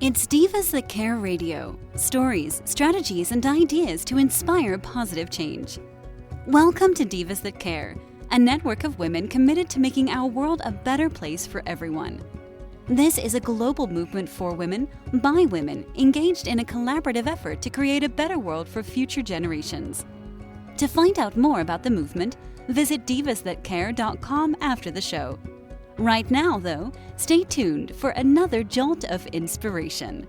It's Divas That Care Radio. Stories, strategies, and ideas to inspire positive change. Welcome to Divas That Care, a network of women committed to making our world a better place for everyone. This is a global movement for women, by women, engaged in a collaborative effort to create a better world for future generations. To find out more about the movement, visit divasthatcare.com after the show. Right now, though, stay tuned for another jolt of inspiration.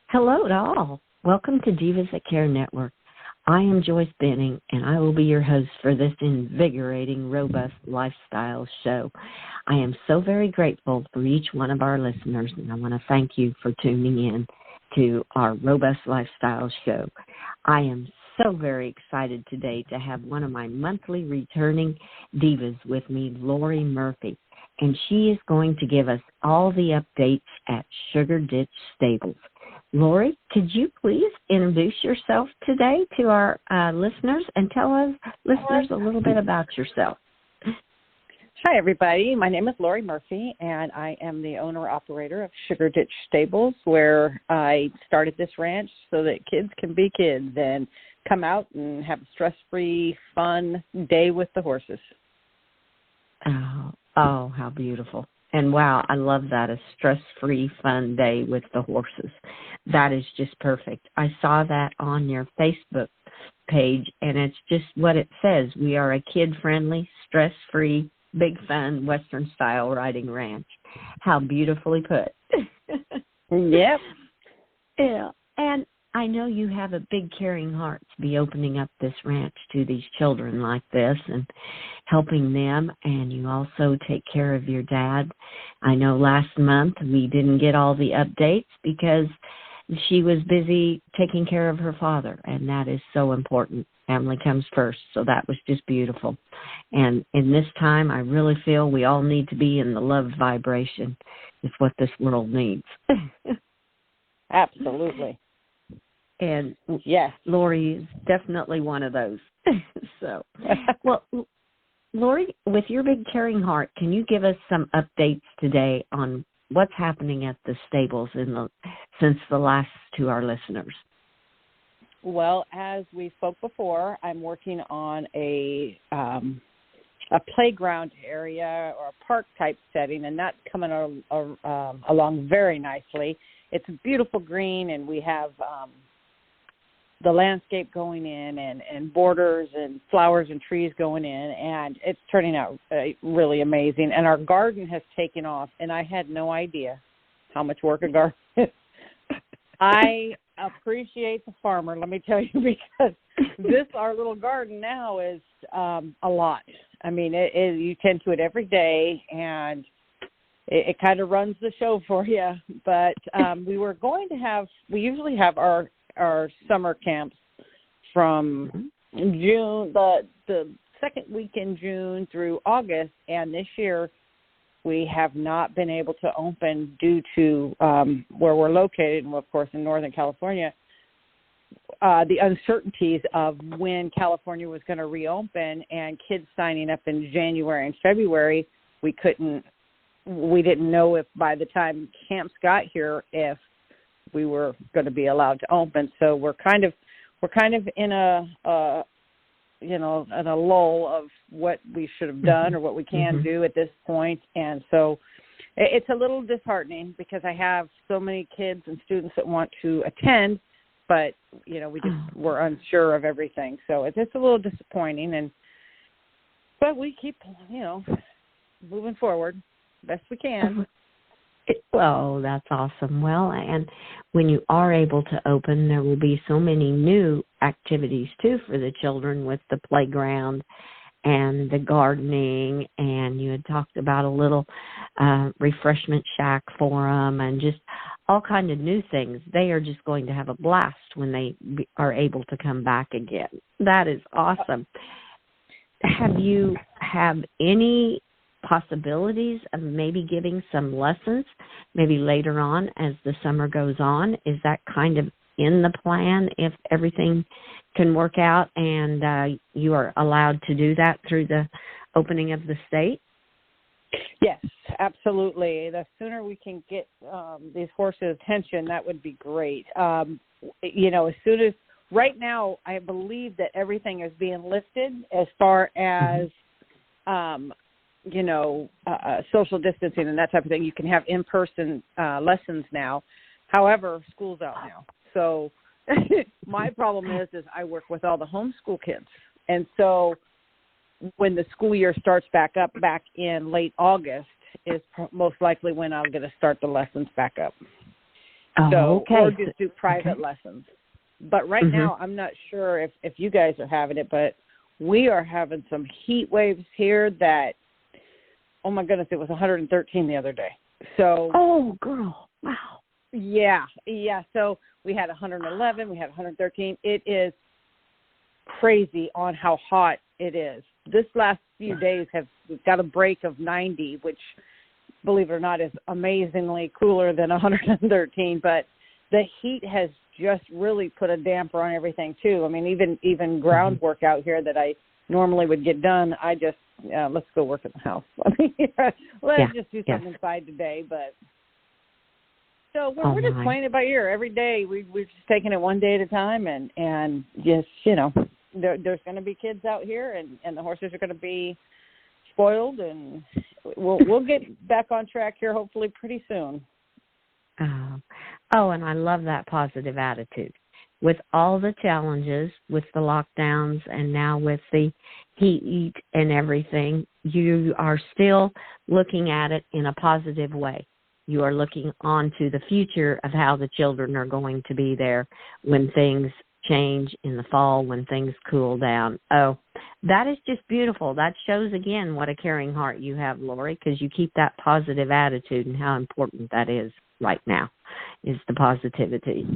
Hello to all. Welcome to Divas That Care Network. I am Joyce Benning, and I will be your host for this invigorating, robust lifestyle show. I am so very grateful for each one of our listeners, and I want to thank you for tuning in to our robust lifestyle show. I am so very excited today to have one of my monthly returning divas with me, Lori Murphy, and she is going to give us all the updates at Sugar Ditch Stables. Lori, could you please introduce yourself today to our listeners and tell us listeners a little bit about yourself? Hi, everybody. My name is Lori Murphy, and I am the owner-operator of Sugar Ditch Stables, where I started this ranch so that kids can be kids and come out and have a stress-free, fun day with the horses. Oh, how beautiful. And wow, I love that, a stress-free, fun day with the horses. That is just perfect. I saw that on your Facebook page, and it's just what it says. We are a kid-friendly, stress-free, big fun, Western-style riding ranch. How beautifully put. Yep. Yeah, and I know you have a big caring heart to be opening up this ranch to these children like this and helping them, and you also take care of your dad. I know last month we didn't get all the updates because she was busy taking care of her father, and that is so important. Family comes first, so that was just beautiful. And in this time, I really feel we all need to be in the love vibration. It's what this world needs. Absolutely. And yes, Lori is definitely one of those. So, well, Lori, with your big caring heart, can you give us some updates today on what's happening at the stables since the last to our listeners? Well, as we spoke before, I'm working on a playground area or a park-type setting, and that's coming along very nicely. It's a beautiful green, and we have the landscape going in and borders and flowers and trees going in, and it's turning out really amazing. And our garden has taken off, and I had no idea how much work a garden is. I appreciate the farmer, let me tell you, because our little garden now is a lot. I mean, you tend to it every day, and it kind of runs the show for you. But we usually have our summer camps from June, the second week in June through August, and this year we have not been able to open due to where we're located, and of course in Northern California, the uncertainties of when California was going to reopen, and kids signing up in January and February, we didn't know if by the time camps got here if we were going to be allowed to open. So we're kind of in a lull of what we should have done or what we can do at this point. And so it's a little disheartening because I have so many kids and students that want to attend, but we're unsure of everything. So it's a little disappointing, but we keep moving forward best we can. Well, that's awesome. Well, and when you are able to open, there will be so many new activities, too, for the children with the playground and the gardening, and you had talked about a little refreshment shack for them and just all kind of new things. They are just going to have a blast when they are able to come back again. That is awesome. Have you any possibilities of maybe giving some lessons maybe later on as the summer goes on? Is that kind of in the plan if everything can work out and you are allowed to do that through the opening of the state? Yes, absolutely. The sooner we can get these horses' attention, that would be great. As soon as right now, I believe that everything is being lifted as far as, social distancing and that type of thing. You can have in-person lessons now. However, school's out now. So my problem is I work with all the homeschool kids. And so when the school year starts back up back in late August is most likely when I'm going to start the lessons back up. Or just do private lessons. But right now, I'm not sure if you guys are having it, but we are having some heat waves here that, oh my goodness, it was 113 the other day. So. Oh, girl. Wow. Yeah. So we had 111, we had 113. It is crazy on how hot it is. This last few days we've got a break of 90, which, believe it or not, is amazingly cooler than 113. But the heat has just really put a damper on everything too. I mean, even groundwork out here that I normally would get done, I just let's go work at the house. I mean, let's just do something inside today. But so we're just playing it by ear every day. We're just taking it one day at a time, and just there's going to be kids out here, and the horses are going to be spoiled, and we'll get back on track here hopefully pretty soon. And I love that positive attitude. With all the challenges, with the lockdowns, and now with the heat and everything, you are still looking at it in a positive way. You are looking on to the future of how the children are going to be there when things change in the fall, when things cool down. Oh, that is just beautiful. That shows, again, what a caring heart you have, Lori, because you keep that positive attitude, and how important that is right now, is the positivity.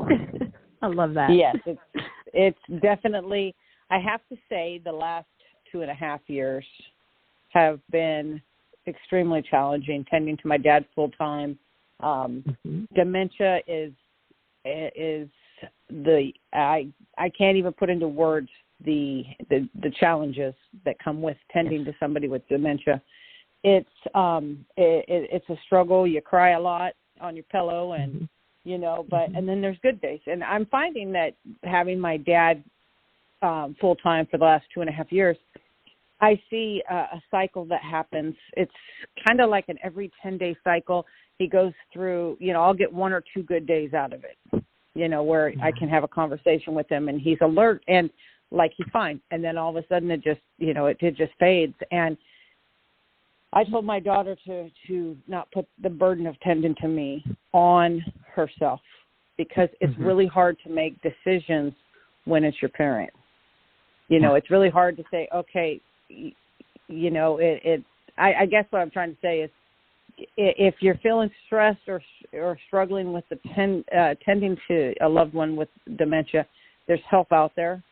I love that. Yes, it's definitely, I have to say, the last 2.5 years have been extremely challenging, tending to my dad full time. Dementia is I can't even put into words the challenges that come with tending to somebody with dementia. It's a struggle. You cry a lot on your pillow, and and then there's good days. And I'm finding that having my dad full time for the last 2.5 years, I see a cycle that happens. It's kind of like an every 10-day cycle. He goes through, I'll get 1 or 2 good days out of it, where I can have a conversation with him and he's alert and like he's fine. And then all of a sudden it just, it just fades. And I told my daughter to not put the burden of tending to me on herself, because it's really hard to make decisions when it's your parent. It's really hard to say, okay, I guess what I'm trying to say is, if you're feeling stressed or struggling with tending to a loved one with dementia, there's help out there.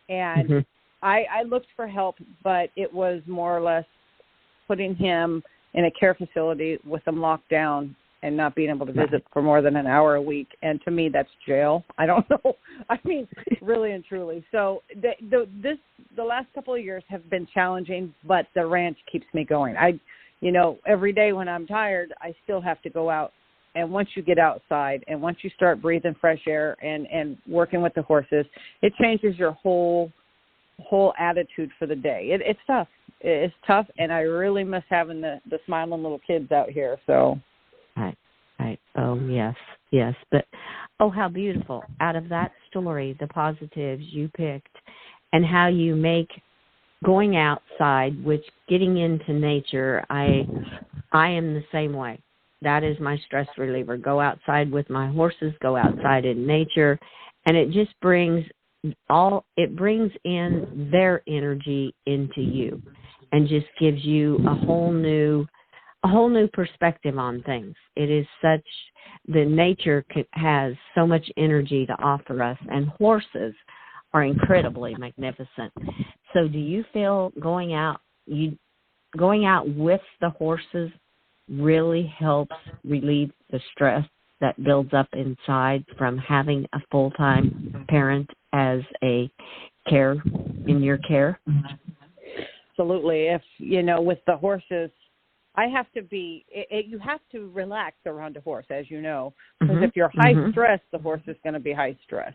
And I looked for help, but it was more or less putting him in a care facility with him locked down and not being able to visit for more than an hour a week. And to me, that's jail. I don't know. I mean, really and truly. So the last couple of years have been challenging, but the ranch keeps me going. Every day when I'm tired, I still have to go out. And once you get outside and once you start breathing fresh air and working with the horses, it changes your whole attitude for the day. It's tough. It's tough, and I really miss having the smiling little kids out here. So, right. Oh, yes. But, oh, how beautiful. Out of that story, the positives you picked and how you make going outside, which getting into nature, I am the same way. That is my stress reliever. Go outside with my horses, go outside in nature, and it just brings in their energy into you and just gives you a whole new perspective on things. It is the nature has so much energy to offer us, and horses are incredibly magnificent. So do you feel going out with the horses really helps relieve the stress that builds up inside from having a full-time parent as a in your care? Absolutely. If, with the horses, I have to be. You have to relax around a horse, as you know, because if you're high stress, the horse is going to be high stress.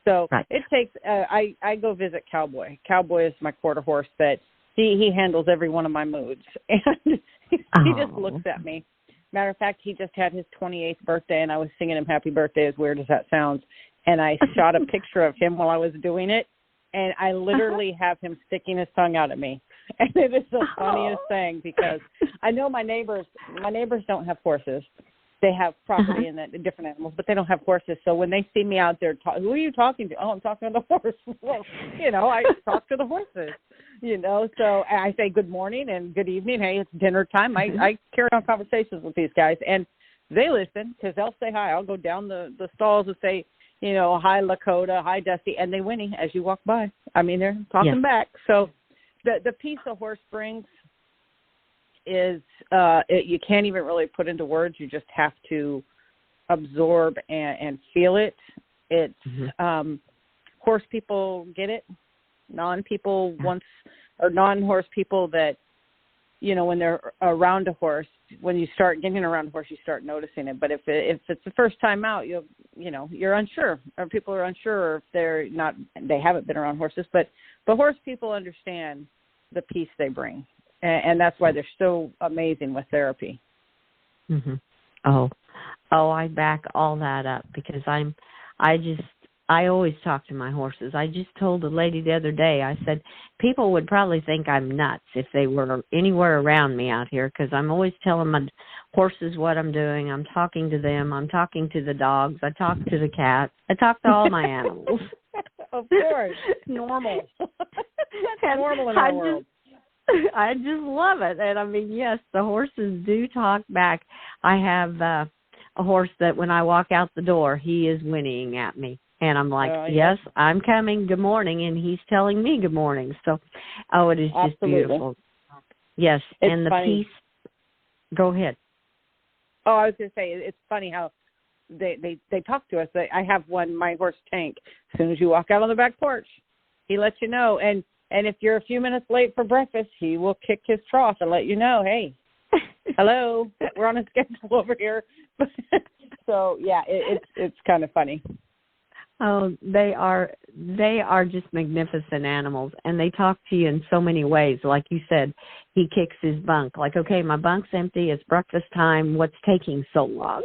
So it takes. I go visit Cowboy. Cowboy is my quarter horse that he handles every one of my moods, and he just looks at me. Matter of fact, he just had his 28th birthday, and I was singing him happy birthday, as weird as that sounds. And I shot a picture of him while I was doing it, and I literally have him sticking his tongue out at me. And it is the funniest thing, because I know my neighbors don't have horses. They have property and different animals, but they don't have horses. So when they see me out there, who are you talking to? Oh, I'm talking to the horse. Well, I talk to the horses, So I say good morning and good evening. Hey, it's dinner time. I carry on conversations with these guys, and they listen because they'll say hi. I'll go down the stalls and say, hi, Lakota, hi, Dusty, and they whinny as you walk by. I mean, they're talking back. So the peace a horse brings is you can't even really put into words. You just have to absorb and feel it. It's horse people get it. Non-horse people that, when they're around a horse, when you start getting around a horse, you start noticing it. But if it's the first time out, you're unsure, or people are unsure if they haven't been around horses. But horse people understand the peace they bring. And that's why they're so amazing with therapy. Oh, I back all that up, because I always talk to my horses. I just told a lady the other day, I said, people would probably think I'm nuts if they were anywhere around me out here, because I'm always telling my horses what I'm doing. I'm talking to them. I'm talking to the dogs. I talk to the cats. I talk to all my animals. Of course. Normal. That's normal in our world. I just love it. And I mean, yes, the horses do talk back. I have a horse that when I walk out the door, he is whinnying at me. And I'm like, yes, I'm coming. Good morning. And he's telling me good morning. So, it is just beautiful. Yes. It's and the funny. peace. Go ahead. Oh, I was going to say, it's funny how they talk to us. I have my horse Tank. As soon as you walk out on the back porch, he lets you know. And if you're a few minutes late for breakfast, he will kick his trough and let you know, hey, hello, we're on a schedule over here. So, yeah, it's kind of funny. Oh, they are just magnificent animals, and they talk to you in so many ways. Like you said, he kicks his bunk. Like, okay, my bunk's empty. It's breakfast time. What's taking so long?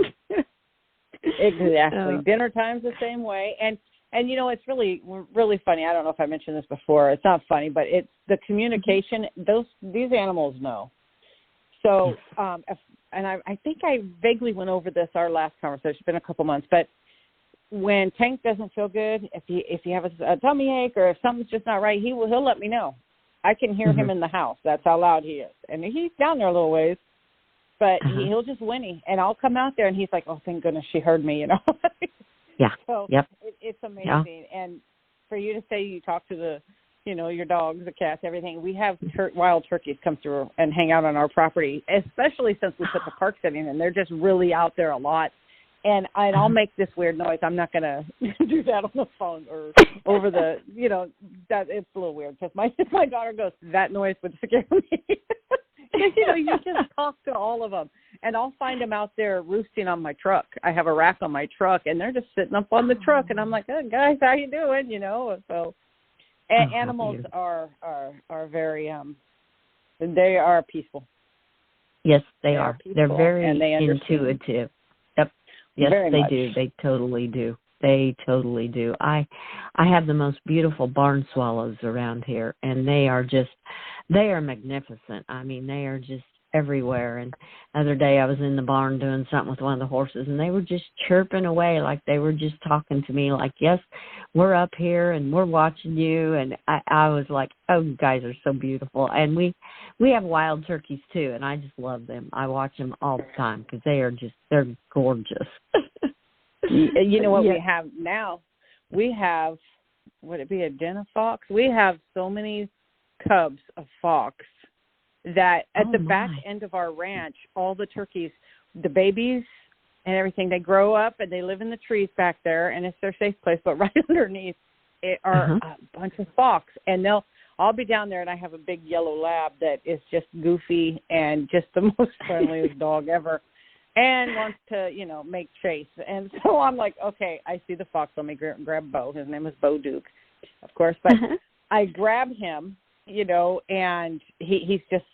Exactly. Dinner time's the same way. And it's really, really funny. I don't know if I mentioned this before. It's not funny, but it's the communication. These animals know. So, and I think I vaguely went over this our last conversation. It's been a couple months, but when Tank doesn't feel good, if you have a tummy ache or if something's just not right, he'll let me know. I can hear him in the house. That's how loud he is. And he's down there a little ways, but he'll just whinny. And I'll come out there, and he's like, oh, thank goodness she heard me, Yeah. So it's amazing. Yeah. And for you to say you talk to your dogs, the cats, everything, we have wild turkeys come through and hang out on our property, especially since we put the park setting in. They're just really out there a lot. And I'll make this weird noise. I'm not going to do that on the phone or over the, that it's a little weird because my daughter goes, that noise would scare me. You just talk to all of them. And I'll find them out there roosting on my truck. I have a rack on my truck, and they're just sitting up on the truck. And I'm like, oh, guys, how you doing? So animals are very, they are peaceful. Yes, they are. Peaceful, they're very and they intuitive. Yep. Yes, very they much. do. They totally do. They totally do. I have the most beautiful barn swallows around here, and they are magnificent. I mean, they are just everywhere. And the other day I was in the barn doing something with one of the horses, and they were just chirping away like they were just talking to me like, yes, we're up here and we're watching you. And I was like, oh, you guys are so beautiful. And we have wild turkeys too, and I just love them. I watch them all the time because they're gorgeous. You know what we have now? We have, would it be a den of fox? We have so many cubs of fox that at the back end of our ranch, all the turkeys, the babies and everything, they grow up and they live in the trees back there, and it's their safe place. But right underneath it are a bunch of fox, and I'll be down there and I have a big yellow lab that is just goofy and just the most friendliest dog ever and wants to, make chase. And so I'm like, okay, I see the fox. Let me grab Bo. His name is Bo Duke, of course. But I grab him, and he's just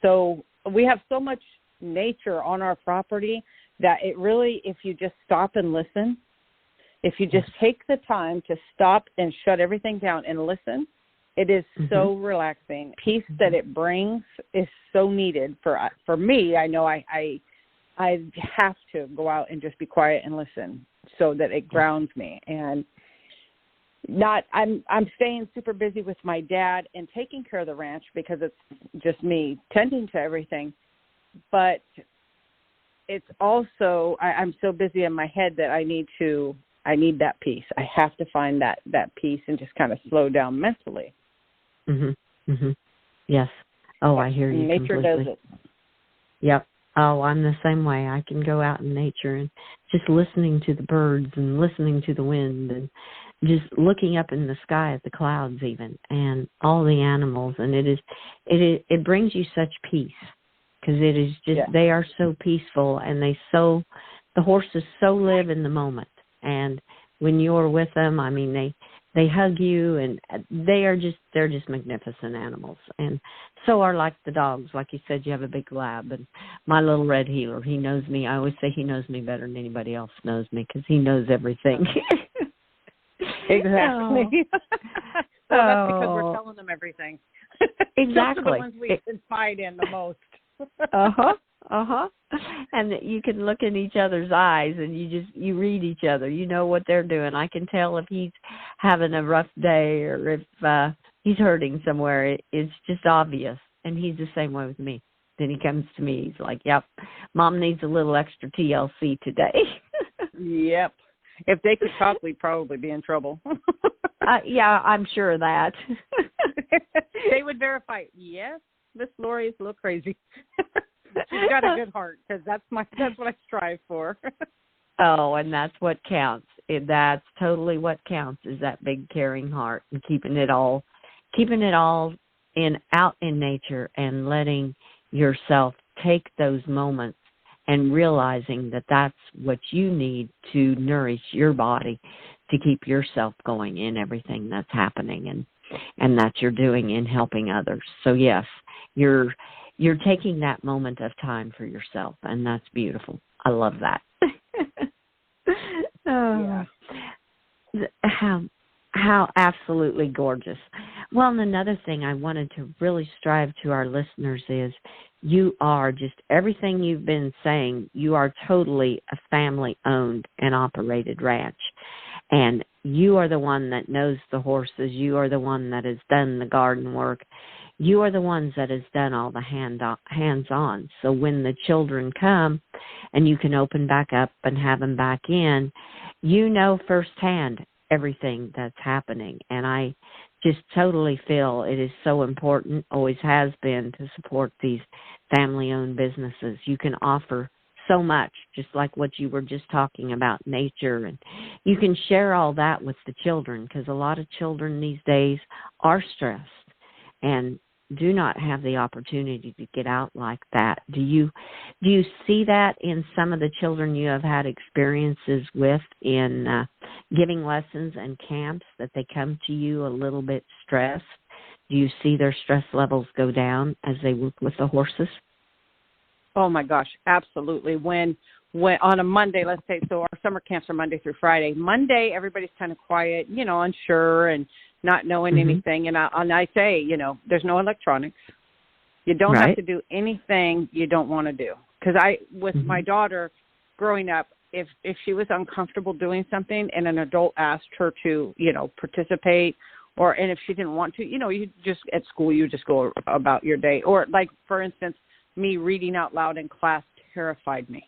we have so much nature on our property that it really, if you just stop and listen, if you just take the time to stop and shut everything down and listen, it is so relaxing. Peace that it brings is so needed for me. I know I have to go out and just be quiet and listen so that it grounds me. And I'm staying super busy with my dad and taking care of the ranch because it's just me tending to everything. But it's also I'm so busy in my head that I need that peace. I have to find that peace and just kind of slow down mentally. Yes. Oh, I hear you. Nature completely. does it. Yep. Oh, I'm the same way. I can go out in nature and just listening to the birds and listening to the wind and just looking up in the sky at the clouds even and all the animals. And it brings you such peace because it is just, they are so peaceful and the horses so live in the moment. And when you're with them, I mean, they hug you and they're just magnificent animals. And so are like the dogs. Like you said, you have a big lab and my little red heeler, he knows me. I always say he knows me better than anybody else knows me because he knows everything. Exactly. Well, that's because we're telling them everything. Exactly. Those are the ones we confide in the most. And you can look in each other's eyes and you read each other. You know what they're doing. I can tell if he's having a rough day or if he's hurting somewhere. It's just obvious. And he's the same way with me. Then he comes to me. He's like, yep, Mom needs a little extra TLC today. Yep. If they could talk, we'd probably be in trouble. Yeah, I'm sure of that. They would verify, yes, Miss Lori is a little crazy. She's got a good heart because that's what I strive for. Oh, and that's what counts. That's totally what counts is that big caring heart and keeping it all out in nature and letting yourself take those moments and realizing that that's what you need to nourish your body to keep yourself going in everything that's happening and that you're doing in helping others. So yes, you're taking that moment of time for yourself, and that's beautiful. I love that. Yeah. How absolutely gorgeous. Well, and another thing I wanted to really strive to our listeners is you are just everything you've been saying, you are totally a family-owned and operated ranch. And you are the one that knows the horses. You are the one that has done the garden work. You are the ones that has done all the hands-on. So when the children come and you can open back up and have them back in, you know firsthand everything that's happening. And I just totally feel it is so important, always has been, to support these family-owned businesses. You can offer so much, just like what you were just talking about, nature, and you can share all that with the children because a lot of children these days are stressed and do not have the opportunity to get out like that. Do you see that in some of the children you have had experiences with in giving lessons and camps, that they come to you a little bit stressed? Do you see their stress levels go down as they work with the horses? Oh my gosh, absolutely. When on a Monday, let's say, so our summer camps are Monday through Friday. Monday, everybody's kind of quiet, unsure and not knowing anything. And I say, there's no electronics. You don't have to do anything you don't want to do. Because with my daughter growing up, if she was uncomfortable doing something and an adult asked her to, participate, and if she didn't want to, you just, at school, you just go about your day. Or like, for instance, me reading out loud in class terrified me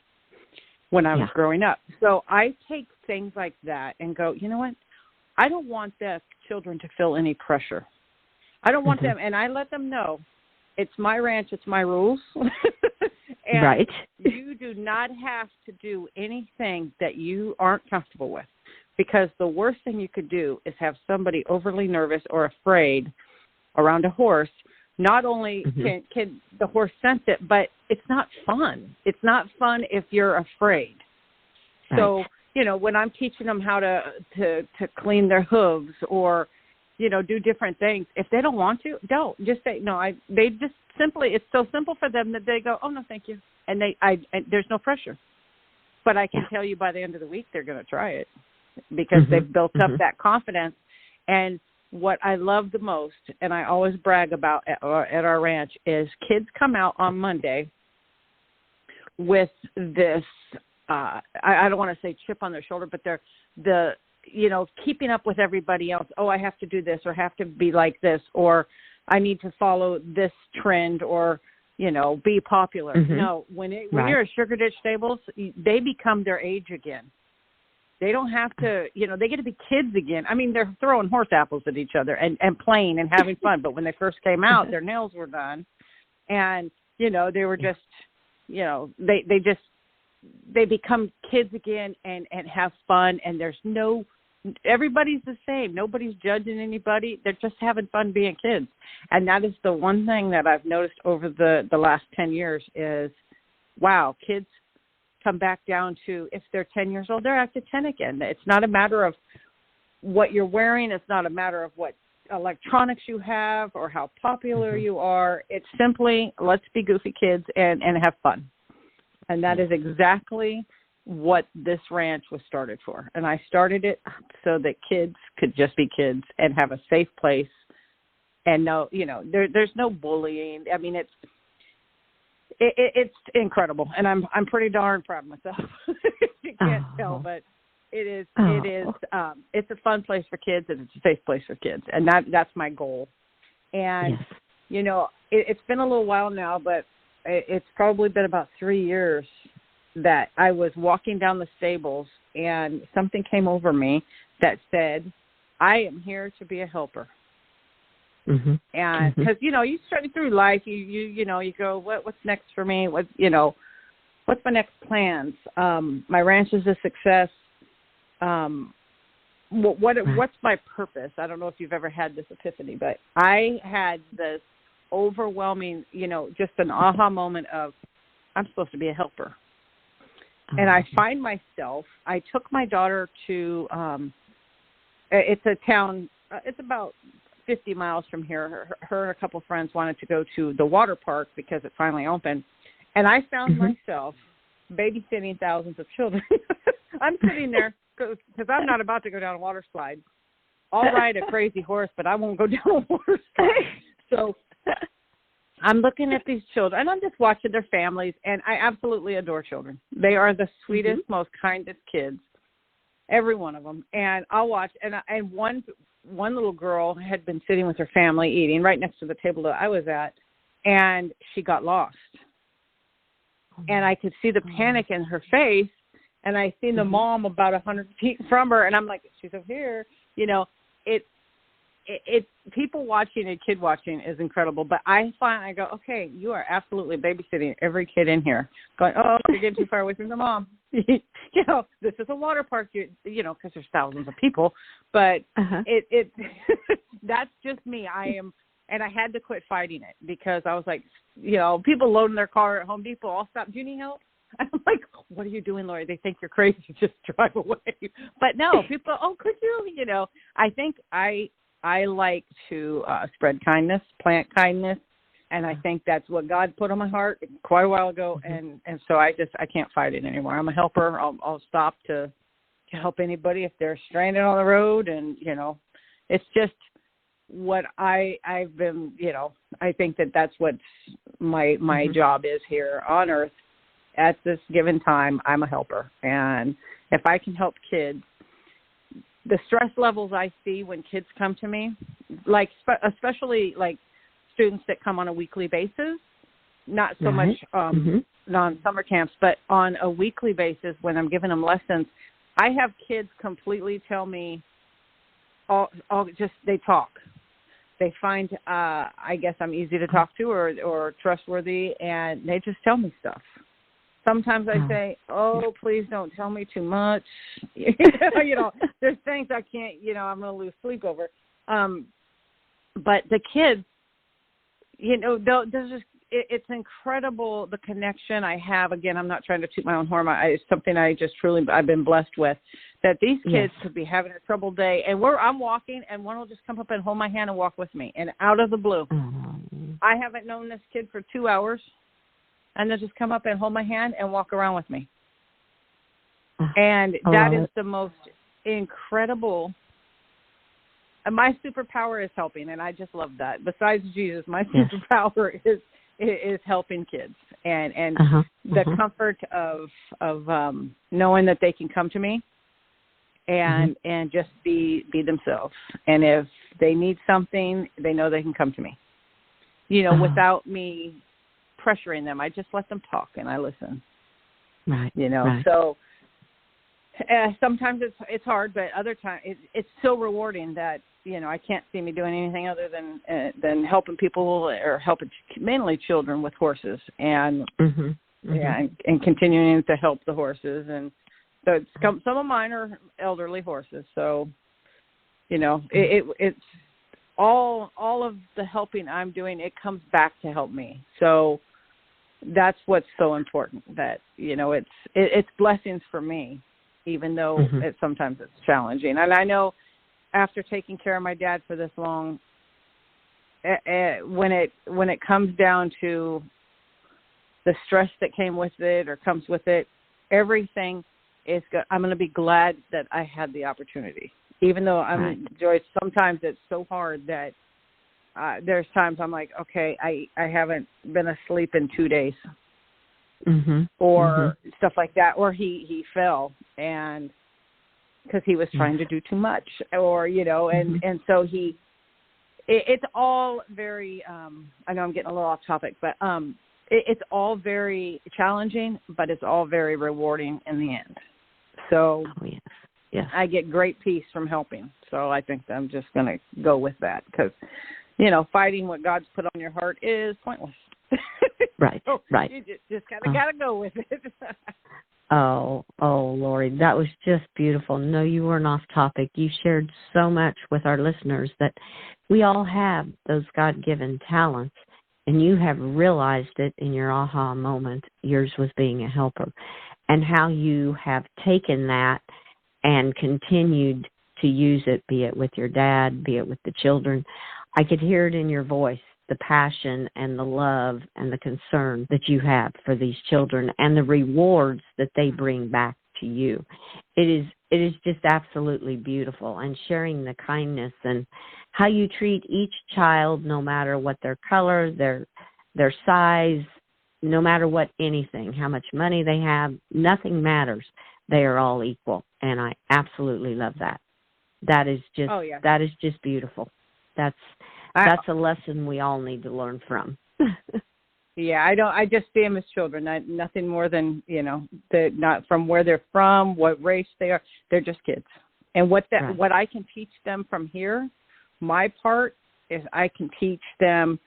when I was growing up. So I take things like that and go, you know what? I don't want the children to feel any pressure. I don't want them, and I let them know it's my ranch, it's my rules. And you do not have to do anything that you aren't comfortable with, because the worst thing you could do is have somebody overly nervous or afraid around a horse, not only can the horse sense it, but it's not fun. It's not fun if you're afraid. Right. So, when I'm teaching them how to clean their hooves or, do different things, if they don't want to, don't. Just say, no, they just simply, it's so simple for them that they go, oh, no, thank you. And there's no pressure. But I can tell you by the end of the week, they're going to try it because they've built up that confidence. And what I love the most, and I always brag about at our ranch, is kids come out on Monday with this, I don't want to say chip on their shoulder, but they're keeping up with everybody else. Oh, I have to do this or have to be like this, or I need to follow this trend or, be popular. No, when you're at Sugar Ditch Stables, they become their age again. They don't have to, they get to be kids again. I mean, they're throwing horse apples at each other and playing and having fun. But when they first came out, their nails were done. And, they were just, they become kids again and have fun. And everybody's the same. Nobody's judging anybody. They're just having fun being kids. And that is the one thing that I've noticed over the last 10 years is, wow, kids come back down to, if they're 10 years old, they're active 10 again. It's not a matter of what you're wearing. It's not a matter of what electronics you have or how popular you are. It's simply, let's be goofy kids and have fun. And that is exactly what this ranch was started for. And I started it so that kids could just be kids and have a safe place. And there's no bullying. I mean, it's incredible, and I'm pretty darn proud of myself. You can't tell, but it is. It's a fun place for kids, and it's a safe place for kids, and that's my goal. And it's been a little while now, but it's probably been about 3 years that I was walking down the stables, and something came over me that said, "I am here to be a helper." And because you start through life, you go, what's next for me? What's my next plans? My ranch is a success. What's my purpose? I don't know if you've ever had this epiphany, but I had this overwhelming, just an aha moment of, I'm supposed to be a helper. And I find myself, I took my daughter to, it's a town, it's about 50 miles from here. Her and a couple friends wanted to go to the water park because it finally opened. And I found myself babysitting thousands of children. I'm sitting there because I'm not about to go down a water slide. I'll ride a crazy horse, but I won't go down a water slide. So I'm looking at these children, and I'm just watching their families, and I absolutely adore children. They are the sweetest, most kindest kids, every one of them. And I'll watch, and one little girl had been sitting with her family eating right next to the table that I was at, and she got lost. And I could see the panic in her face, and I seen the mom about 100 feet from her, and I'm like, she's over here. It people watching and kid watching is incredible, but I go, okay, you are absolutely babysitting every kid in here. Going, oh, you're getting too far away from the mom. This is a water park, because there's thousands of people, but it that's just me. And I had to quit fighting it because I was like, people loading their car at Home Depot, I'll stop. Do you need help? I'm like, what are you doing, Lori? They think you're crazy. Just drive away. But no, people, oh, could you? I think I like to spread kindness, plant kindness, and I think that's what God put on my heart quite a while ago, and so I can't fight it anymore. I'm a helper. I'll stop to help anybody if they're stranded on the road, and it's just what I've been. I think that's what my job is here on Earth. At this given time, I'm a helper, and if I can help kids. The stress levels I see when kids come to me, like especially like students that come on a weekly basis, not so much on summer camps, but on a weekly basis when I'm giving them lessons, I have kids completely tell me, they talk. They find, I guess I'm easy to talk to or trustworthy, and they just tell me stuff. Sometimes I say, oh, please don't tell me too much. There's things I can't, I'm going to lose sleep over. but the kids, there's just, it's incredible the connection I have. Again, I'm not trying to toot my own horn. It's something I've been blessed with, that these kids could be having a troubled day, and I'm walking, and one will just come up and hold my hand and walk with me, and out of the blue. Mm-hmm. I haven't known this kid for 2 hours, and they'll just come up and hold my hand and walk around with me. And that is the most incredible. My superpower is helping, and I just love that. Besides Jesus, my superpower is helping kids, and the comfort of knowing that they can come to me and just be themselves. And if they need something, they know they can come to me, without me pressuring them. I just let them talk and I listen. Right. Right. So sometimes it's hard, but other times it's so rewarding that, I can't see me doing anything other than helping people, or helping mainly children with horses, and and continuing to help the horses. And so some of mine are elderly horses. So, it's all of the helping I'm doing, it comes back to help me. So that's what's so important, that, it's blessings for me, even though sometimes it's challenging. And I know, after taking care of my dad for this long, when it comes down to the stress that came with it or comes with it, everything is good. I'm going to be glad that I had the opportunity, even though Joyce, sometimes it's so hard that there's times I'm like, okay, I haven't been asleep in 2 days, or stuff like that, or he fell, and because he was trying to do too much, or, and so it's all very, I know I'm getting a little off topic, but it's all very challenging, but it's all very rewarding in the end. So I get great peace from helping. So I think I'm just going to go with that, because, fighting what God's put on your heart is pointless. Right, so right. You just kind of got to go with it. Oh, Lori, that was just beautiful. No, you weren't off topic. You shared so much with our listeners that we all have those God-given talents, and you have realized it in your aha moment. Yours was being a helper, and how you have taken that and continued to use it, be it with your dad, be it with the children. I could hear it in your voice, the passion and the love and the concern that you have for these children, and the rewards that they bring back to you. It is just absolutely beautiful. And sharing the kindness and how you treat each child, no matter what their color, their size, no matter what anything, how much money they have, nothing matters. They are all equal, and I absolutely love that. That is just beautiful. That's a lesson we all need to learn from. I just see them as children, nothing more than, they're not from where they're from, what race they are. They're just kids. And what I can teach them from here, my part is I can teach them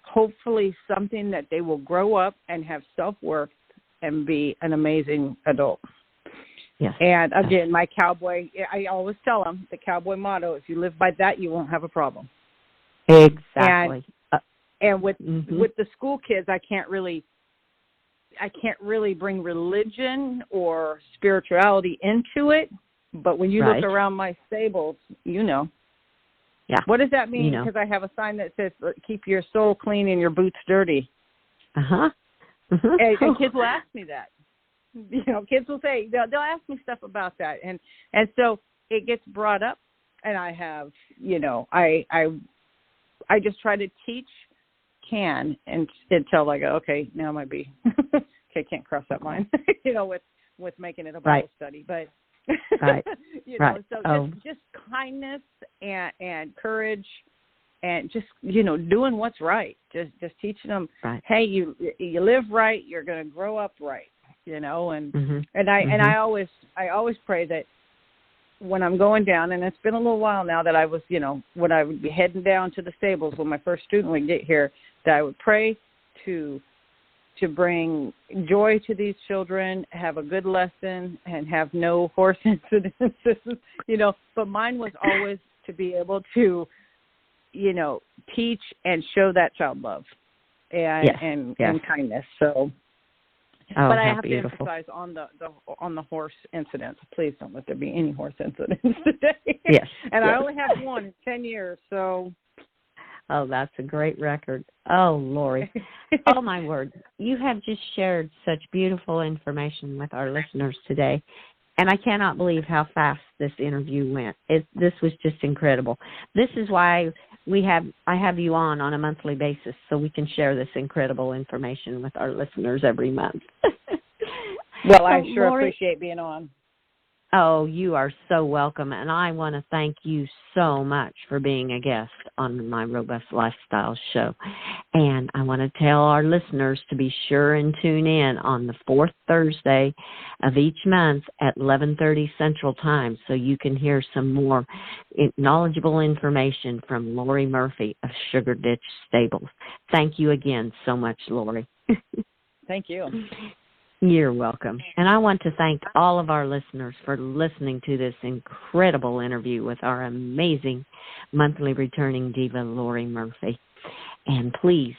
hopefully something that they will grow up and have self-worth and be an amazing adult. Yes. And again, my cowboy, I always tell them the cowboy motto, if you live by that, you won't have a problem. Exactly. And with the school kids, I can't really bring religion or spirituality into it. But when you look around my stables, Yeah. What does that mean? Because I have a sign that says, keep your soul clean and your boots dirty. And kids will ask me that. Kids will say, they'll ask me stuff about that. And so it gets brought up, and I have, I just try to teach until I go, okay, now might be, okay, can't cross that line, with making it a Bible study. But, so just kindness and courage, and just, doing what's right. Just teaching them, hey, you live right, you're going to grow up right, and I always pray that when I'm going down, and it's been a little while now that I was, when I would be heading down to the stables when my first student would get here, that I would pray to bring joy to these children, have a good lesson, and have no horse incidences, But mine was always to be able to, teach and show that child love and kindness. So, but I have beautiful. to emphasize on the horse incidents. Please don't let there be any horse incidents today. Yes. And I only have one in 10 years, so. Oh, that's a great record. Oh, Lori. Oh, my word. You have just shared such beautiful information with our listeners today. And I cannot believe how fast this interview went. This was just incredible. This is why I have you on a monthly basis, so we can share this incredible information with our listeners every month. Well, I sure Lori, appreciate being on. Oh, you are so welcome, and I want to thank you so much for being a guest on my Robust Lifestyle show. And I want to tell our listeners to be sure and tune in on the fourth Thursday of each month at 11:30 Central Time so you can hear some more knowledgeable information from Lori Murphy of Sugar Ditch Stables. Thank you again so much, Lori. Thank you. You're welcome. And I want to thank all of our listeners for listening to this incredible interview with our amazing monthly returning diva, Lori Murphy. And please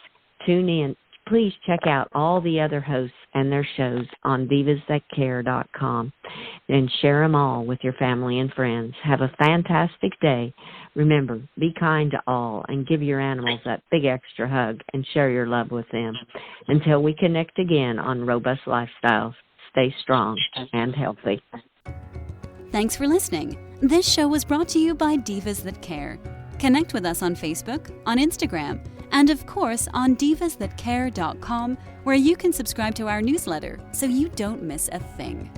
tune in. Please check out all the other hosts and their shows on divasthatcare.com and share them all with your family and friends. Have a fantastic day. Remember, be kind to all and give your animals that big extra hug and share your love with them. Until we connect again on Robust Lifestyles, stay strong and healthy. Thanks for listening. This show was brought to you by Divas That Care. Connect with us on Facebook, on Instagram, and of course on divasthatcare.com, where you can subscribe to our newsletter so you don't miss a thing.